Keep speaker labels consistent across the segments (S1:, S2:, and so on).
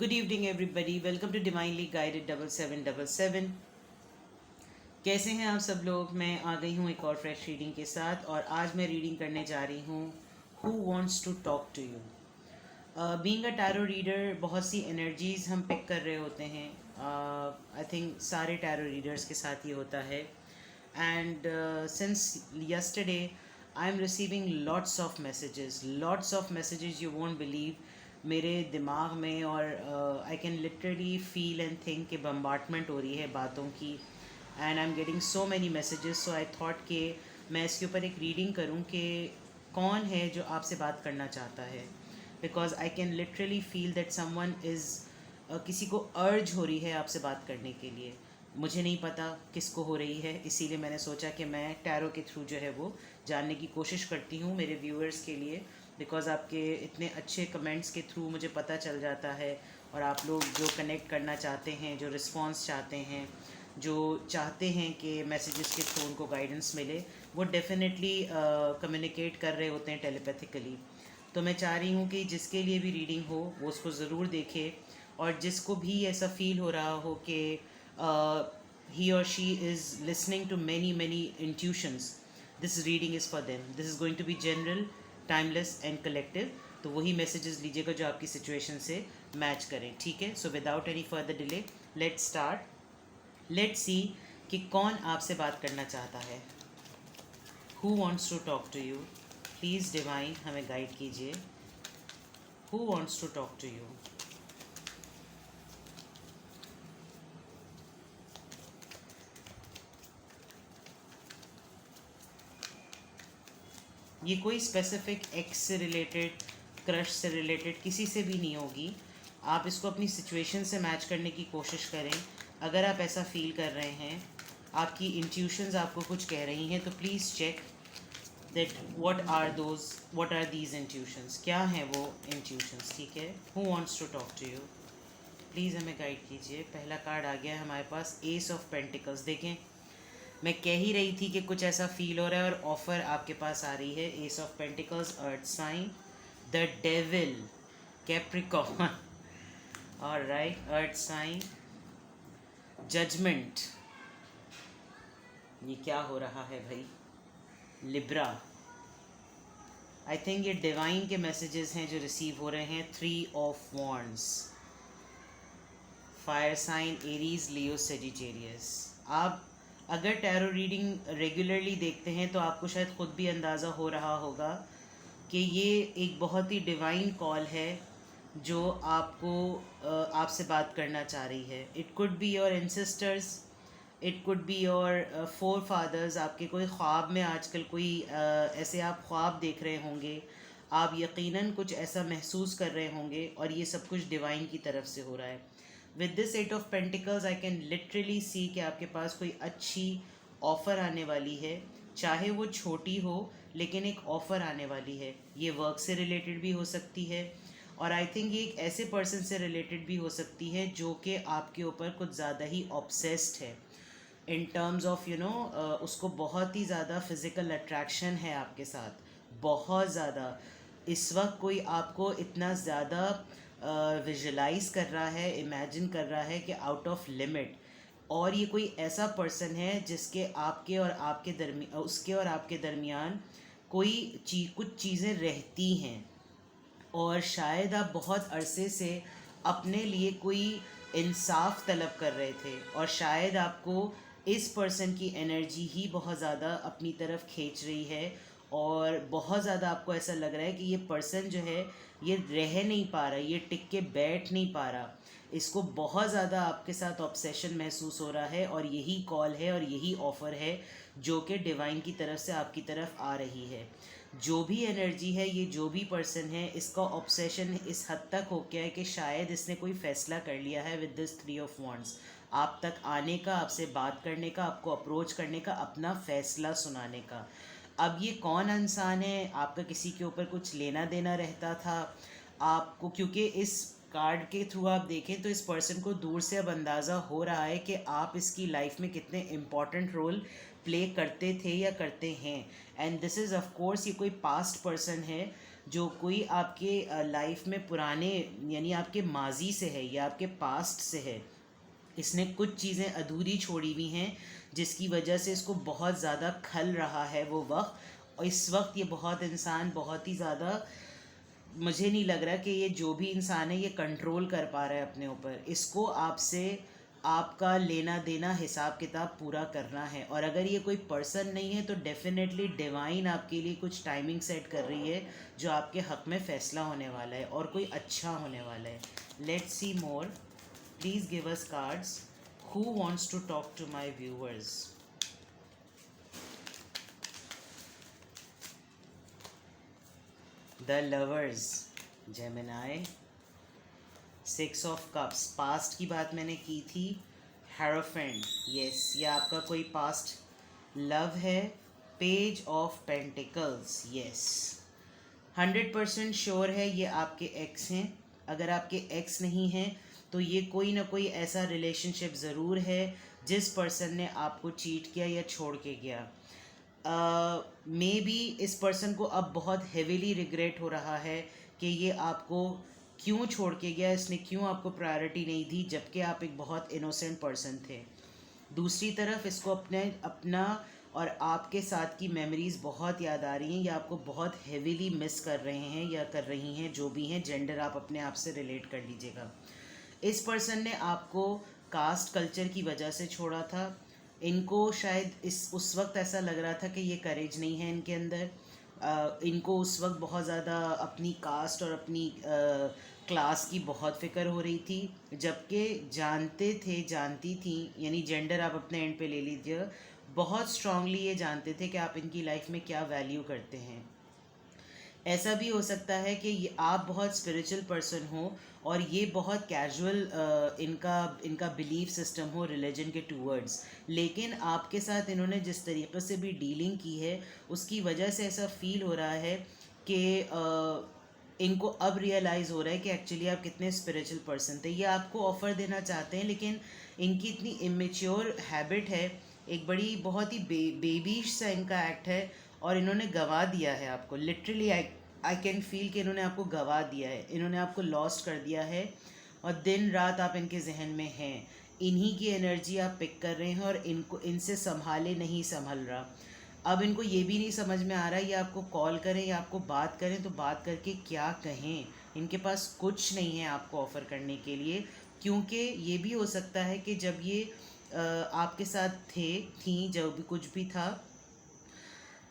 S1: Good evening everybody, welcome to divinely guided 7777। कैसे हैं आप सब लोग। मैं आ गई हूँ एक और फ्रेश रीडिंग के साथ और आज मैं रीडिंग करने जा रही हूँ who wants to talk to you. Being a tarot reader बहुत सी एनर्जीज हम पिक कर रहे होते हैं। आई थिंक सारे टैरो रीडर्स के साथ ये होता है। And since yesterday I am receiving lots of messages you won't believe. मेरे दिमाग में और I can literally feel and think कि बम्बार्टमेंट हो रही है बातों की। And I am getting so many messages, so I thought कि मैं इसके ऊपर एक रीडिंग करूं कि कौन है जो आपसे बात करना चाहता है। Because I can literally feel that someone is किसी को अर्ज हो रही है आपसे बात करने के लिए। मुझे नहीं पता किसको हो रही है, इसीलिए मैंने सोचा कि मैं टैरो के थ्रू जो है वो जानने की कोशिश करती हूँ मेरे व्यूअर्स के लिए। बिकॉज़ आपके इतने अच्छे कमेंट्स के थ्रू मुझे पता चल जाता है, और आप लोग जो कनेक्ट करना चाहते हैं, जो रिस्पॉन्स चाहते हैं, जो चाहते हैं कि मैसेजेस के थ्रू उनको गाइडेंस मिले, वो डेफिनेटली कम्युनिकेट कर रहे होते हैं टेलीपैथिकली। तो मैं चाह रही हूँ कि जिसके लिए भी रीडिंग हो वो उसको ज़रूर देखे, और जिसको भी ऐसा फील हो रहा हो कि he or she is listening to many intuitions, this reading is for them. This is going to be general, timeless and collective. तो वही मैसेजेस लीजिएगा जो आपकी सिचुएशन से मैच करें, ठीक है। So without any further delay let's start. Let's see कि कौन आपसे बात करना चाहता है। Who wants to talk to you. Please divine हमें गाइड कीजिए। Who wants to talk to you. ये कोई स्पेसिफिक एक्स से रिलेटेड, क्रश से रिलेटेड किसी से भी नहीं होगी। आप इसको अपनी सिचुएशन से मैच करने की कोशिश करें। अगर आप ऐसा फील कर रहे हैं, आपकी इंट्यूशंस आपको कुछ कह रही हैं, तो please check that what are these intuitions. क्या हैं वो इंट्यूशंस, ठीक है। Who wants to talk to you. Please हमें गाइड कीजिए। पहला कार्ड आ गया है हमारे पास, एस ऑफ पेंटिकल्स। देखें, मैं कह ही रही थी कि कुछ ऐसा फील हो रहा है और ऑफर आपके पास आ रही है। Ace of pentacles, earth sign, the devil, Capricorn, alright, earth sign, judgement. ये क्या हो रहा है भाई, लिब्रा। आई थिंक ये डिवाइन के मैसेजेस हैं जो रिसीव हो रहे हैं। Three of wands, fire sign, Aries, Leo, Sagittarius. आप अगर टैरो रीडिंग रेगुलरली देखते हैं तो आपको शायद ख़ुद भी अंदाज़ा हो रहा होगा कि ये एक बहुत ही डिवाइन कॉल है जो आपको आपसे बात करना चाह रही है। It could be your ancestors, it could be your forefathers. आपके कोई ख्वाब में आजकल कोई ऐसे आप ख्वाब देख रहे होंगे, आप यकीनन कुछ ऐसा महसूस कर रहे होंगे, और ये सब कुछ डिवाइन की तरफ से हो रहा है। With this eight of pentacles I can literally see कि आपके पास कोई अच्छी ऑफ़र आने वाली है। चाहे वो छोटी हो, लेकिन एक ऑफ़र आने वाली है। ये वर्क से रिलेटेड भी हो सकती है, और आई थिंक ये एक ऐसे पर्सन से रिलेटेड भी हो सकती है जो कि आपके ऊपर कुछ ज़्यादा ही ऑब्सेस्ड है इन टर्म्स ऑफ उसको बहुत ही ज़्यादा फिज़िकल अट्रैक्शन है आपके साथ, बहुत ज़्यादा। इस वक्त कोई आपको इतना ज़्यादा विजुलाइज कर रहा है, इमेजिन कर रहा है कि आउट ऑफ लिमिट। और ये कोई ऐसा पर्सन है जिसके आपके और आपके दरमियान, उसके और आपके दरमियान कोई कुछ चीज़ें रहती हैं, और शायद आप बहुत अरसे से अपने लिए कोई इंसाफ तलब कर रहे थे, और शायद आपको इस पर्सन की एनर्जी ही बहुत ज़्यादा अपनी तरफ खींच रही है, और बहुत ज़्यादा आपको ऐसा लग रहा है कि ये पर्सन जो है ये रह नहीं पा रहा, ये टिक के बैठ नहीं पा रहा। इसको बहुत ज़्यादा आपके साथ ऑब्सेशन महसूस हो रहा है, और यही कॉल है और यही ऑफ़र है जो कि डिवाइन की तरफ से आपकी तरफ आ रही है। जो भी एनर्जी है, ये जो भी पर्सन है, इसका ऑब्सेशन इस हद तक हो गया है कि शायद इसने कोई फ़ैसला कर लिया है with this three of wands, आप तक आने का, आपसे बात करने का, आपको अप्रोच करने का, अपना फ़ैसला सुनाने का। अब ये कौन इंसान है, आपका किसी के ऊपर कुछ लेना देना रहता था आपको, क्योंकि इस कार्ड के थ्रू आप देखें तो इस पर्सन को दूर से अब अंदाज़ा हो रहा है कि आप इसकी लाइफ में कितने इम्पॉर्टेंट रोल प्ले करते थे या करते हैं। And this is of course ये कोई पास्ट पर्सन है जो कोई आपके लाइफ में पुराने यानी आपके माजी से है या आपके पास्ट से है, इसने कुछ चीज़ें अधूरी छोड़ी हुई हैं जिसकी वजह से इसको बहुत ज़्यादा खल रहा है वो वक्त। और इस वक्त ये बहुत इंसान बहुत ही ज़्यादा, मुझे नहीं लग रहा कि ये जो भी इंसान है ये कंट्रोल कर पा रहा है अपने ऊपर। इसको आपसे आपका लेना देना हिसाब किताब पूरा करना है। और अगर ये कोई पर्सन नहीं है तो डेफिनेटली डिवाइन आपके लिए कुछ टाइमिंग सेट कर रही है जो आपके हक में फ़ैसला होने वाला है और कोई अच्छा होने वाला है। Let's see more, please give us cards. Who wants to talk to my viewers? The lovers, Gemini, 6 of cups, past की बात मैंने की थी। हेरोफेंट, यस, ये आपका कोई पास्ट लव है। Page of pentacles, yes, 100% sure है ये आपके एक्स हैं। अगर आपके एक्स नहीं हैं तो ये कोई ना कोई ऐसा रिलेशनशिप ज़रूर है जिस पर्सन ने आपको चीट किया या छोड़ के गया। मे बी इस पर्सन को अब बहुत हेविली रिग्रेट हो रहा है कि ये आपको क्यों छोड़ के गया, इसने क्यों आपको प्रायोरिटी नहीं दी जबकि आप एक बहुत इनोसेंट पर्सन थे। दूसरी तरफ इसको अपना और आपके साथ की मेमोरीज़ बहुत याद आ रही हैं या आपको बहुत हेविली मिस कर रहे हैं या कर रही हैं, जो भी हैं जेंडर आप अपने आप से रिलेट कर लीजिएगा। इस पर्सन ने आपको कास्ट कल्चर की वजह से छोड़ा था। इनको शायद उस वक्त ऐसा लग रहा था कि ये करेज नहीं है इनके अंदर। इनको उस वक्त बहुत ज़्यादा अपनी कास्ट और अपनी क्लास की बहुत फ़िक्र हो रही थी, जबकि जानती थी, यानी जेंडर आप अपने एंड पे ले लीजिए, बहुत स्ट्रांगली ये जानते थे कि आप इनकी लाइफ में क्या वैल्यू करते हैं। ऐसा भी हो सकता है कि ये आप बहुत स्पिरिचुअल पर्सन हो और ये बहुत कैजुअल इनका बिलीफ सिस्टम हो रिलीजन के टूवर्ड्स, लेकिन आपके साथ इन्होंने जिस तरीके से भी डीलिंग की है उसकी वजह से ऐसा फील हो रहा है कि इनको अब रियलाइज़ हो रहा है कि एक्चुअली आप कितने स्पिरिचुअल पर्सन थे। ये आपको ऑफ़र देना चाहते हैं लेकिन इनकी इतनी इमेच्योर हैबिट है, एक बड़ी बहुत ही बेबीश सा इनका एक्ट है और इन्होंने गंवा दिया है आपको। लिटरली आई कैन फील कि इन्होंने आपको गंवा दिया है, इन्होंने आपको लॉस्ट कर दिया है और दिन रात आप इनके जहन में हैं। इन्हीं की एनर्जी आप पिक कर रहे हैं और इनको इनसे संभाले नहीं संभल रहा। अब इनको ये भी नहीं समझ में आ रहा है ये आपको कॉल करें या आपको बात करें तो बात करके क्या कहें। इनके पास कुछ नहीं है आपको ऑफ़र करने के लिए, क्योंकि ये भी हो सकता है कि जब ये आपके साथ थी जब भी कुछ भी था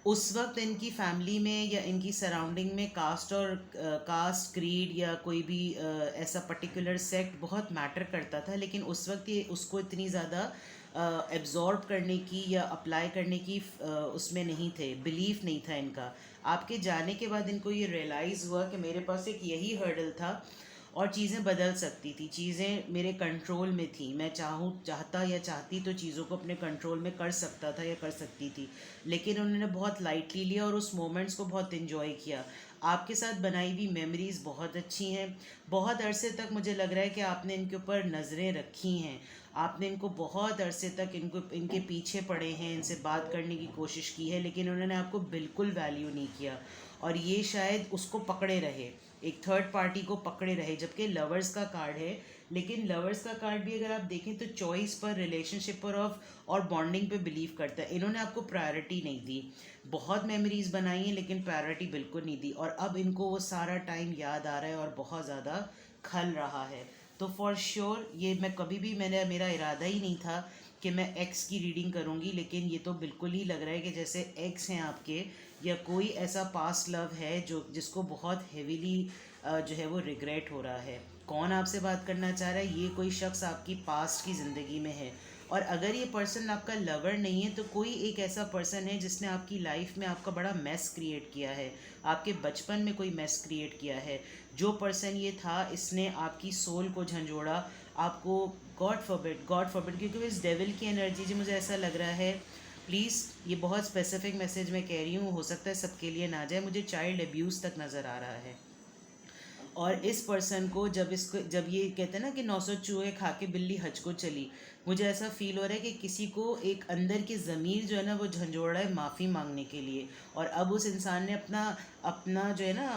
S1: उस वक्त इनकी फैमिली में या इनकी सराउंडिंग में कास्ट क्रीड या कोई भी ऐसा पर्टिकुलर सेक्ट बहुत मैटर करता था, लेकिन उस वक्त ये उसको इतनी ज़्यादा एब्जॉर्ब करने की या अप्लाई करने की उसमें नहीं थे, बिलीफ नहीं था इनका। आपके जाने के बाद इनको ये रियलाइज़ हुआ कि मेरे पास एक यही हर्डल था और चीज़ें बदल सकती थी, चीज़ें मेरे कंट्रोल में थी, मैं चाहता या चाहती तो चीज़ों को अपने कंट्रोल में कर सकता था या कर सकती थी, लेकिन उन्होंने बहुत लाइटली लिया और उस मोमेंट्स को बहुत इन्जॉय किया। आपके साथ बनाई हुई मेमोरीज़ बहुत अच्छी हैं। बहुत अरसे तक मुझे लग रहा है कि आपने इनके ऊपर नज़रें रखी हैं, आपने इनको बहुत अरसे तक इनके पीछे पड़े हैं, इनसे बात करने की कोशिश की है, लेकिन उन्होंने आपको बिल्कुल वैल्यू नहीं किया और ये शायद उसको पकड़े रहे, एक थर्ड पार्टी को पकड़े रहे। जबकि लवर्स का कार्ड है, लेकिन लवर्स का कार्ड भी अगर आप देखें तो चॉइस पर, रिलेशनशिप पर और बॉन्डिंग पे बिलीव करता है। इन्होंने आपको प्रायोरिटी नहीं दी, बहुत मेमोरीज बनाई हैं लेकिन प्रायोरिटी बिल्कुल नहीं दी और अब इनको वो सारा टाइम याद आ रहा है और बहुत ज़्यादा खल रहा है। तो फॉर श्योर ये मेरा इरादा ही नहीं था कि मैं एक्स की रीडिंग करूँगी, लेकिन ये तो बिल्कुल ही लग रहा है कि जैसे एक्स हैं आपके या कोई ऐसा पास्ट लव है जिसको बहुत हेविली जो है वो रिग्रेट हो रहा है। कौन आपसे बात करना चाह रहा है? ये कोई शख्स आपकी पास्ट की ज़िंदगी में है और अगर ये पर्सन आपका लवर नहीं है तो कोई एक ऐसा पर्सन है जिसने आपकी लाइफ में आपका बड़ा मेस क्रिएट किया है, आपके बचपन में कोई मेस क्रिएट किया है। जो पर्सन ये था इसने आपकी सोल को झंझोड़ा, आपको गॉड फॉरबिड, क्योंकि इस डेविल की एनर्जी जी मुझे ऐसा लग रहा है, प्लीज़ ये बहुत स्पेसिफिक मैसेज मैं कह रही हूँ, हो सकता है सबके लिए ना जाए, मुझे चाइल्ड अब्यूज़ तक नज़र आ रहा है। और इस पर्सन को जब ये कहते हैं ना कि 900 चूहे खा के बिल्ली हज को चली, मुझे ऐसा फील हो रहा है कि किसी को एक अंदर की ज़मीर जो है ना वो झंझोड़ रहा है माफ़ी मांगने के लिए, और अब उस इंसान ने अपना अपना जो है ना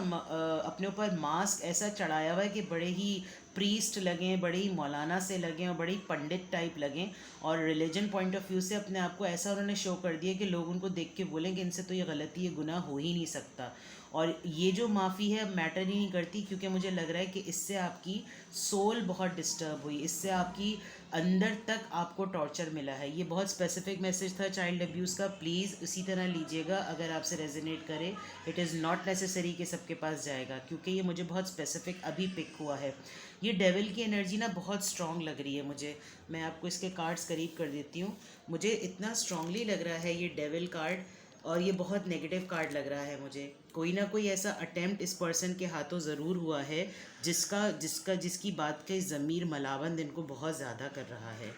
S1: अपने ऊपर मास्क ऐसा चढ़ाया हुआ है कि बड़े ही प्रीस्ट लगें, बड़े ही मौलाना से लगें और बड़े ही पंडित टाइप लगें, और रिलीजन पॉइंट ऑफ व्यू से अपने आप को ऐसा उन्होंने शो कर दिया कि लोग उनको देख के बोलें कि इनसे तो ये गलती, ये गुनाह हो ही नहीं सकता। और ये जो माफ़ी है मैटर ही नहीं करती, क्योंकि मुझे लग रहा है कि इससे आपकी सोल बहुत डिस्टर्ब हुई, इससे आपकी अंदर तक आपको टॉर्चर मिला है। ये बहुत स्पेसिफिक मैसेज था चाइल्ड अब्यूज़ का, प्लीज़ उसी तरह लीजिएगा अगर आपसे रेजोनेट करे। इट इज़ नॉट नेसेसरी कि सबके पास जाएगा, क्योंकि ये मुझे बहुत स्पेसिफिक अभी पिक हुआ है। ये डेविल की एनर्जी ना बहुत स्ट्रॉन्ग लग रही है मुझे। मैं आपको इसके कार्ड्स करीब कर देती हूँ। मुझे इतना स्ट्रांगली लग रहा है ये डेविल कार्ड, और ये बहुत नेगेटिव कार्ड लग रहा है मुझे। कोई ना कोई ऐसा अटेम्प्ट इस पर्सन के हाथों ज़रूर हुआ है जिसकी बात के ज़मीर मलावंद इनको बहुत ज़्यादा कर रहा है।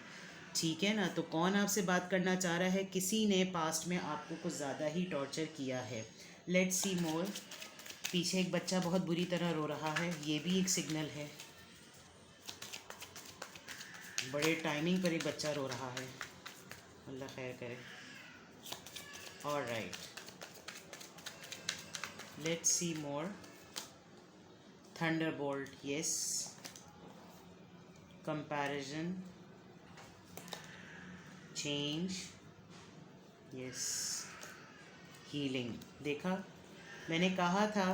S1: ठीक है ना? तो कौन आपसे बात करना चाह रहा है? किसी ने पास्ट में आपको कुछ ज़्यादा ही टॉर्चर किया है। लेट्स सी मोर। पीछे एक बच्चा बहुत बुरी तरह रो रहा है, ये भी एक सिग्नल है। बड़े टाइमिंग पर एक बच्चा रो रहा है, अल्लाह खैर करे। Alright, let's see more. Thunderbolt, yes. Comparison, change, yes. Healing. देखा, मैंने कहा था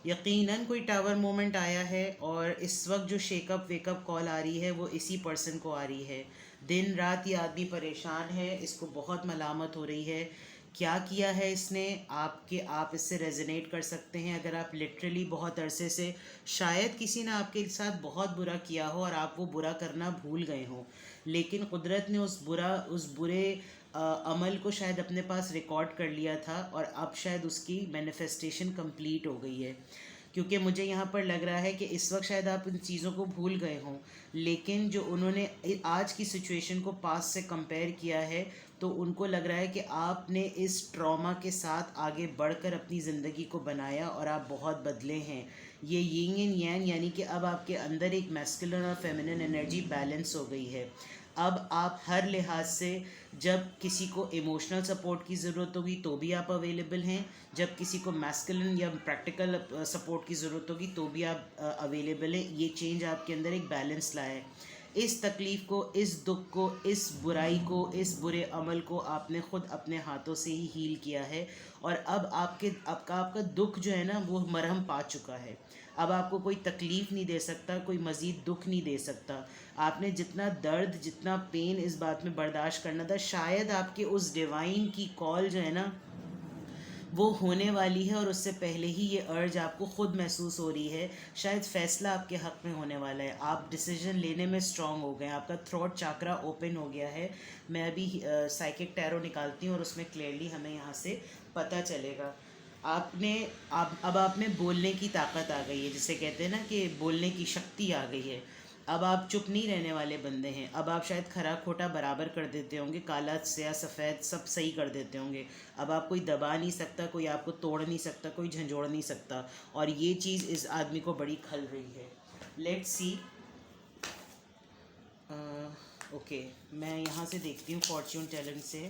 S1: यकीनन कोई टावर मोमेंट आया है, और इस वक्त जो शेकअप वेकअप कॉल आ रही है वो इसी पर्सन को आ रही है। दिन रात ये आदमी परेशान है, इसको बहुत मलामत हो रही है। क्या किया है इसने? आप इससे रेजोनेट कर सकते हैं अगर आप लिटरली बहुत अरसे से शायद किसी ने आपके साथ बहुत बुरा किया हो और आप वो बुरा करना भूल गए हों, लेकिन कुदरत ने उस बुरे अमल को शायद अपने पास रिकॉर्ड कर लिया था, और अब शायद उसकी मैनिफेस्टेशन कंप्लीट हो गई है। क्योंकि मुझे यहाँ पर लग रहा है कि इस वक्त शायद आप उन चीज़ों को भूल गए हों, लेकिन जो उन्होंने आज की सिचुएशन को पास्ट से कंपेयर किया है, तो उनको लग रहा है कि आपने इस ट्रॉमा के साथ आगे बढ़कर अपनी ज़िंदगी को बनाया और आप बहुत बदले हैं। ये यिंग एंड यांग, यानी कि अब आपके अंदर एक मैस्कुलिन और फेमिनिन एनर्जी बैलेंस हो गई है। अब आप हर लिहाज से, जब किसी को इमोशनल सपोर्ट की ज़रूरत होगी तो भी आप अवेलेबल हैं, जब किसी को मैस्कुलिन या प्रैक्टिकल सपोर्ट की ज़रूरत होगी तो भी आप अवेलेबल हैं। ये चेंज आपके अंदर एक बैलेंस लाया है। इस तकलीफ़ को, इस दुख को, इस बुराई को, इस बुरे अमल को आपने ख़ुद अपने हाथों से ही हील किया है, और अब आपका दुख जो है ना वो मरहम पा चुका है। अब आपको कोई तकलीफ़ नहीं दे सकता, कोई मज़ीद दुख नहीं दे सकता। आपने जितना दर्द, जितना पेन इस बात में बर्दाश्त करना था, शायद आपके उस डिवाइन की कॉल जो है ना वो होने वाली है, और उससे पहले ही ये अर्ज आपको ख़ुद महसूस हो रही है। शायद फ़ैसला आपके हक़ में होने वाला है, आप डिसीजन लेने में स्ट्रांग हो गए, आपका थ्रोट चाकरा ओपन हो गया है। मैं अभी साइकिक टैरो निकालती हूँ और उसमें क्लियरली हमें यहाँ से पता चलेगा। अब आप में बोलने की ताकत आ गई है, जिसे कहते हैं ना कि बोलने की शक्ति आ गई है। अब आप चुप नहीं रहने वाले बंदे हैं। अब आप शायद खरा खोटा बराबर कर देते होंगे, काला से सफ़ेद सब सही कर देते होंगे। अब आप कोई दबा नहीं सकता, कोई आपको तोड़ नहीं सकता, कोई झंझोड़ नहीं सकता, और ये चीज़ इस आदमी को बड़ी खल रही है। Let's C. ओके, मैं यहाँ से देखती हूँ फॉर्च्यून टेलर से।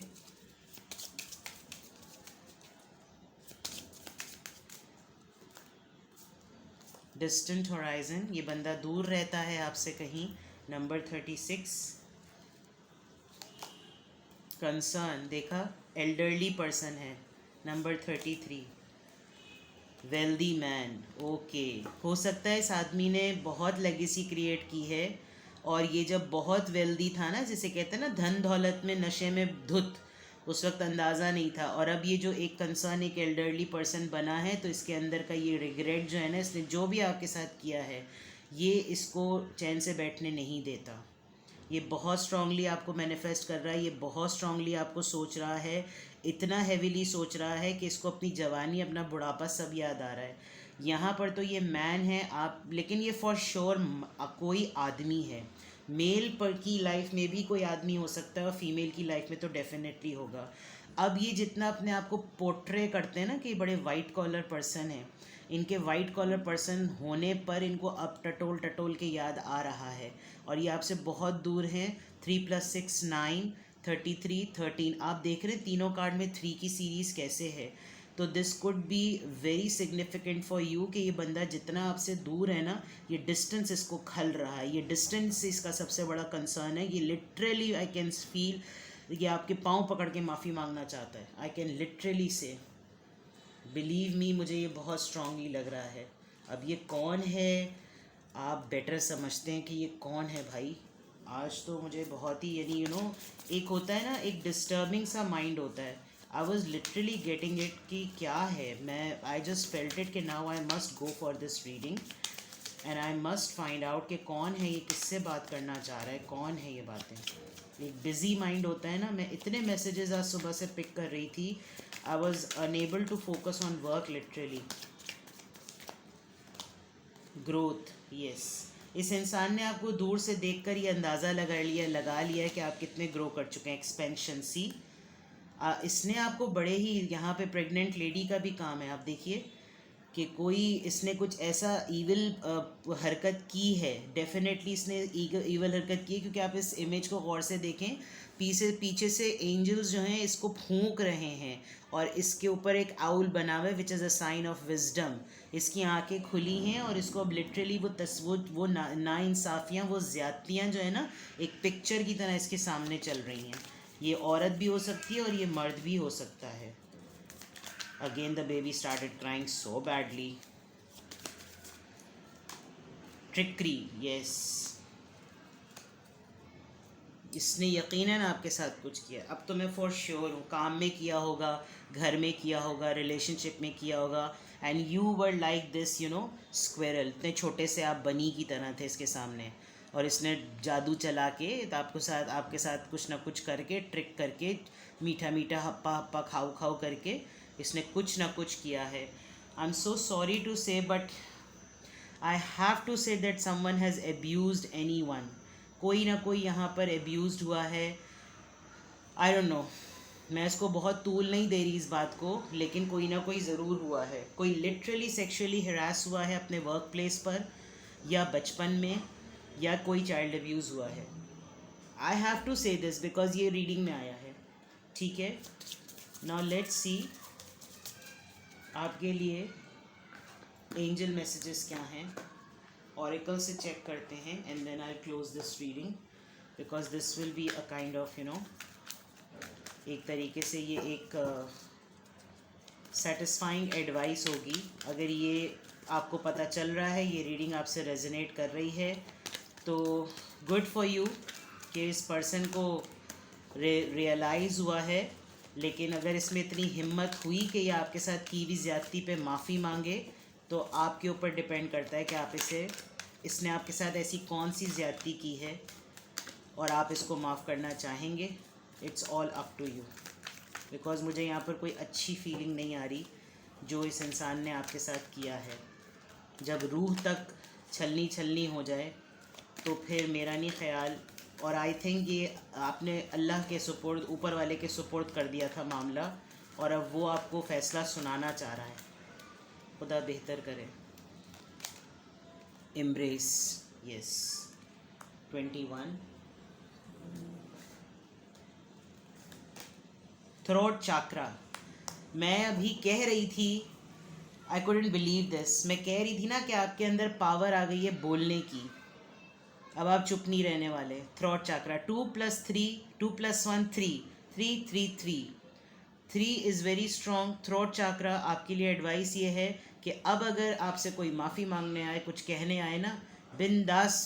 S1: डिस्टेंट होराइजन, ये बंदा दूर रहता है आपसे कहीं। नंबर 36। कंसर्न, देखा, एल्डरली पर्सन है। नंबर 33। Wealthy man, okay. हो सकता है इस आदमी ने बहुत लेगेसी क्रिएट की है, और ये जब बहुत वेल्दी था ना, जिसे कहते हैं ना धन दौलत में नशे में धुत, उस वक्त अंदाज़ा नहीं था। और अब ये जो एक कंसर्न, एक एल्डरली पर्सन बना है, तो इसके अंदर का ये रिग्रेट जो है ना, इसने जो भी आपके साथ किया है, ये इसको चैन से बैठने नहीं देता। ये बहुत स्ट्रांगली आपको मैनिफेस्ट कर रहा है, ये बहुत स्ट्रांगली आपको सोच रहा है, इतना हैवीली सोच रहा है कि इसको अपनी जवानी, अपना बुढ़ापा सब याद आ रहा है। यहाँ पर तो ये मैन है आप, लेकिन ये फॉर श्योर कोई आदमी है। मेल पर की लाइफ में भी कोई आदमी हो सकता है, और फीमेल की लाइफ में तो डेफिनेटली होगा। अब ये जितना अपने आप को पोर्ट्रे करते हैं ना कि बड़े वाइट कॉलर पर्सन है, इनके वाइट कॉलर पर्सन होने पर इनको अब टटोल टटोल के याद आ रहा है, और ये आपसे बहुत दूर हैं। 3 + 6 9, 33 13, आप देख रहे हैं तीनों कार्ड में 3 की सीरीज़ कैसे है। तो this could be very significant for you कि ये बंदा जितना आपसे दूर है ना, ये डिस्टेंस इसको खल रहा है, ये डिस्टेंस इसका सबसे बड़ा कंसर्न है। ये लिटरली आई कैन फील, ये आपके पाँव पकड़ के माफ़ी मांगना चाहता है। आई कैन लिटरली से, बिलीव मी, मुझे ये बहुत स्ट्रांगली लग रहा है। अब ये कौन है, आप बेटर समझते हैं कि ये कौन है भाई। आज तो मुझे बहुत ही, यानी एक होता है ना, एक डिस्टर्बिंग सा माइंड होता है। I was literally getting it कि क्या है, मैं आई जस्ट फेल्ट इट कि now I must go for this reading and I must find out कि कौन है ये, किससे बात करना चाह रहा है, कौन है ये बातें। एक बिजी माइंड होता है ना। मैं इतने मैसेजेस आज सुबह से पिक कर रही थी, I was unable to focus on work literally. Growth, yes. इस इंसान ने आपको दूर से देखकर ये अंदाज़ा लगा लिया कि आप कितने ग्रो कर चुके हैं। एक्सपेंशन, सी इसने आपको बड़े ही, यहाँ पे प्रेग्नेंट लेडी का भी काम है, आप देखिए कि कोई इसने कुछ ऐसा ईविल हरकत की है। डेफिनेटली इसने ईविल हरकत की है, क्योंकि आप इस इमेज को गौर से देखें, पीछे से एंजल्स जो हैं इसको फूंक रहे हैं, और इसके ऊपर एक आउल बना हुआ है which is a sign of wisdom. इसकी आंखें खुली हैं और इसको अब लिटरली वो नाइंसाफ़ियाँ, वो ज़्यादतियाँ जो है ना, एक पिक्चर की तरह इसके सामने चल रही हैं। ये औरत भी हो सकती है और ये मर्द भी हो सकता है। Again the baby started crying so badly. Trickery, yes. इसने यकीनन आपके साथ कुछ किया। अब तो मैं फॉर श्योर हूँ, काम में किया होगा, घर में किया होगा, रिलेशनशिप में किया होगा। And you were like this squirrel, इतने छोटे से आप बनी की तरह थे इसके सामने, और इसने जादू चला के आपके साथ कुछ ना कुछ करके, ट्रिक करके, मीठा मीठा हप्पा हप्पा खाऊ खाऊ करके इसने कुछ ना कुछ किया है। I am so sorry to say, but I have to say that someone has abused anyone. कोई ना कोई यहाँ पर एब्यूज्ड हुआ है। आई डोंट नो, मैं इसको बहुत तूल नहीं दे रही इस बात को, लेकिन कोई ना कोई ज़रूर हुआ है। कोई लिटरली सेक्सुअली हरास हुआ है अपने वर्क प्लेस पर, या बचपन में, या कोई चाइल्ड अब्यूज़ हुआ है। आई हैव टू से दिस बिकॉज ये रीडिंग में आया है, ठीक है। नाउ लेट्स सी आपके लिए एंजल मैसेजेस क्या हैं। ऑरेकल से चेक करते हैं and then I close this reading, because this will be a kind of एक तरीके से ये एक सेटिस्फाइंग एडवाइस होगी। अगर ये आपको पता चल रहा है, ये रीडिंग आपसे रेजोनेट कर रही है, तो गुड फॉर यू कि इस पर्सन को रियलाइज़ हुआ है। लेकिन अगर इसमें इतनी हिम्मत हुई कि ये आपके साथ की भी ज़्यादती पे माफ़ी मांगे, तो आपके ऊपर डिपेंड करता है कि इसने आपके साथ ऐसी कौन सी ज़्यादती की है और आप इसको माफ़ करना चाहेंगे। It's all up to you, because मुझे यहाँ पर कोई अच्छी फीलिंग नहीं आ रही जो इस इंसान ने आपके साथ किया है। जब रूह तक छलनी हो जाए तो फिर मेरा नहीं ख्याल, और आई थिंक ये आपने अल्लाह के सुपुर्द, ऊपर वाले के सुपुर्द कर दिया था मामला, और अब वो आपको फ़ैसला सुनाना चाह रहा है। खुदा बेहतर करे। Embrace, yes. 21 थ्रोट चाक्रा। मैं अभी कह रही थी, आई कुडंट बिलीव दिस, मैं कह रही थी ना कि आपके अंदर पावर आ गई है बोलने की। अब आप चुप नहीं रहने वाले। Throat chakra, 2 + 3, 2 + 1 3, 3 3 3, 3 is very strong. Throat chakra, आपके लिए एडवाइस ये है कि अब अगर आपसे कोई माफ़ी मांगने आए, कुछ कहने आए ना, बिंदास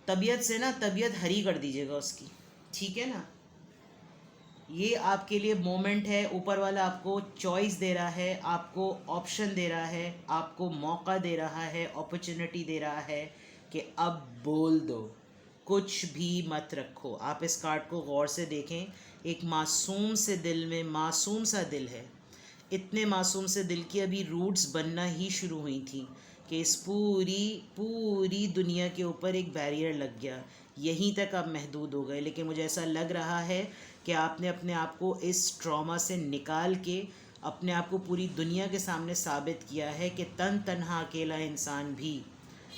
S1: तबीयत से ना तबीयत हरी कर दीजिएगा उसकी, ठीक है ना। ये आपके लिए मोमेंट है। ऊपर वाला आपको चॉइस दे रहा है, आपको ऑप्शन दे रहा है, आपको मौका दे रहा है, अपॉर्चुनिटी दे रहा है कि अब बोल दो, कुछ भी मत रखो। आप इस कार्ड को गौर से देखें, एक मासूम से दिल में, मासूम सा दिल है। इतने मासूम से दिल की अभी रूट्स बनना ही शुरू हुई थी कि इस पूरी दुनिया के ऊपर एक बैरियर लग गया, यहीं तक आप महदूद हो गए। लेकिन मुझे ऐसा लग रहा है कि आपने अपने आप को इस ट्रॉमा से निकाल के अपने आप को पूरी दुनिया के सामने साबित किया है कि तन तन्हा अकेला इंसान भी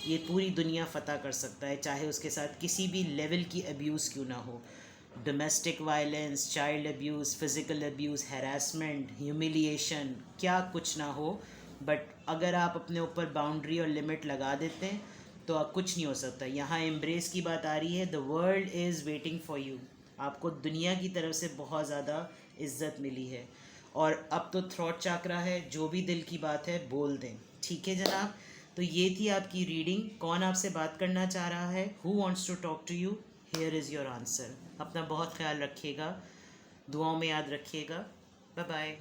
S1: ये पूरी दुनिया फ़तह कर सकता है, चाहे उसके साथ किसी भी लेवल की अब्यूज़ क्यों ना हो। Domestic violence, child abuse, physical abuse, harassment, humiliation, क्या कुछ ना हो, बट अगर आप अपने ऊपर बाउंड्री और लिमिट लगा देते हैं तो अब कुछ नहीं हो सकता। यहाँ एम्ब्रेस की बात आ रही है, the world is waiting for you. आपको दुनिया की तरफ से बहुत ज़्यादा इज्जत मिली है। और अब तो थ्रॉट चाकरा है, जो भी दिल की बात है बोल दें। ठीक है जनाब, तो ये थी आपकी रीडिंग। कौन आपसे बात करना चाह रहा है? Who wants to talk to you? Here is your answer. अपना बहुत ख्याल रखिएगा, दुआओं में याद रखिएगा। Bye bye.